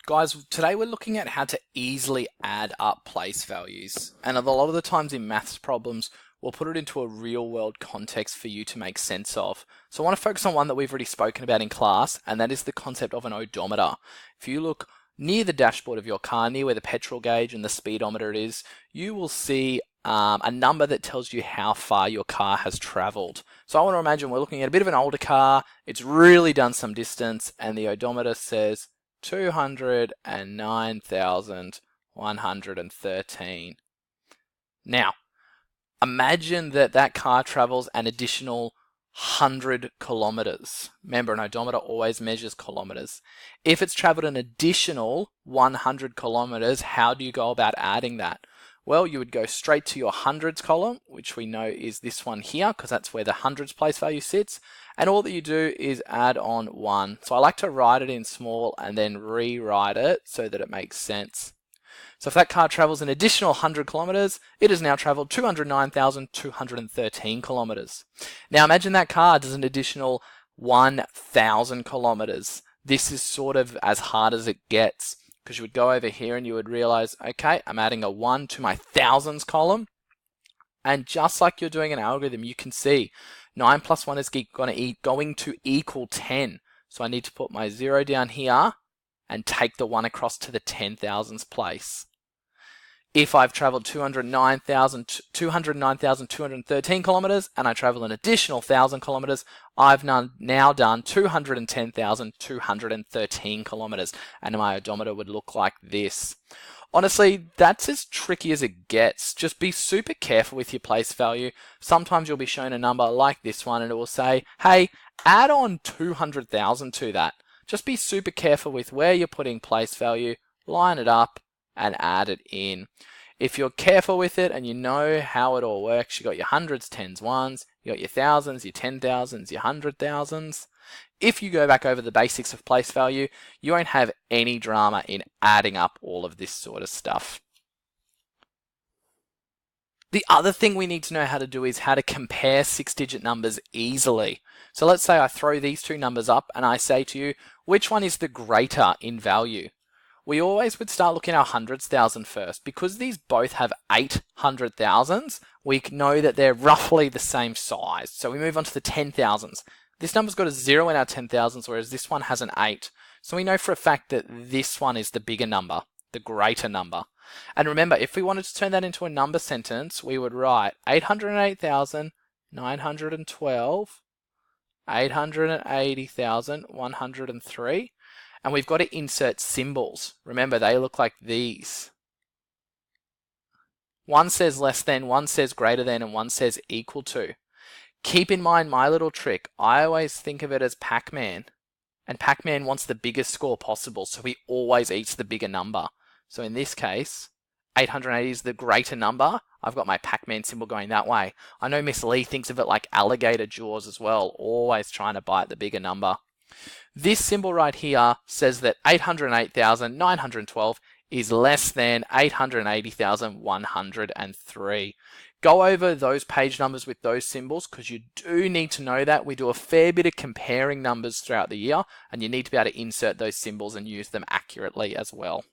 Guys, today we're looking at how to easily add up place values. And a lot of the times in maths problems, we'll put it into a real world context for you to make sense of. So I want to focus on one that we've already spoken about in class, and that is the concept of an odometer. If you look near the dashboard of your car, near where the petrol gauge and the speedometer is, you will see a number that tells you how far your car has traveled. So I want to imagine we're looking at a bit of an older car, it's really done some distance, and the odometer says 209,113. Now, imagine that that car travels an additional 100 kilometers. Remember, an odometer always measures kilometers. If it's traveled an additional 100 kilometers, how do you go about adding that? Well, you would go straight to your hundreds column, which we know is this one here, because that's where the hundreds place value sits. And all that you do is add on 1. So I like to write it in small and then rewrite it so that it makes sense. So if that car travels an additional 100 kilometers, it has now traveled 209,213 kilometers. Now imagine that car does an additional 1,000 kilometers. This is sort of as hard as it gets, because you would go over here and you would realize, okay, I'm adding a 1 to my thousands column. And just like you're doing an algorithm, you can see 9 plus 1 is going to equal 10. So I need to put my 0 down here and take the 1 across to the 10,000s place. If I've traveled 209,213 kilometers and I travel an additional 1,000 kilometers, I've now done 210,213 kilometers, and my odometer would look like this. Honestly, that's as tricky as it gets. Just be super careful with your place value. Sometimes you'll be shown a number like this one and it will say, hey, add on 200,000 to that. Just be super careful with where you're putting place value, line it up and add it in. If you're careful with it and you know how it all works, you got your hundreds, tens, ones, you got your thousands, your 10,000s, your 100,000s. If you go back over the basics of place value, you won't have any drama in adding up all of this sort of stuff. The other thing we need to know how to do is how to compare 6-digit numbers easily. So let's say I throw these two numbers up and I say to you, which one is the greater in value? We always would start looking at our hundreds thousand first. Because these both have 800,000s, we know that they're roughly the same size. So we move on to the 10,000s. This number's got a 0 in our 10,000s, whereas this one has an 8. So we know for a fact that this one is the bigger number, the greater number. And remember, if we wanted to turn that into a number sentence, we would write 808,912, 880,103. And we've got to insert symbols. Remember, they look like these. One says less than, one says greater than, and one says equal to. Keep in mind my little trick. I always think of it as Pac-Man. And Pac-Man wants the biggest score possible, so he always eats the bigger number. So in this case, 880 is the greater number. I've got my Pac-Man symbol going that way. I know Miss Lee thinks of it like alligator jaws as well, always trying to bite the bigger number. This symbol right here says that 808,912 is less than 880,103. Go over those page numbers with those symbols because you do need to know that. We do a fair bit of comparing numbers throughout the year and you need to be able to insert those symbols and use them accurately as well.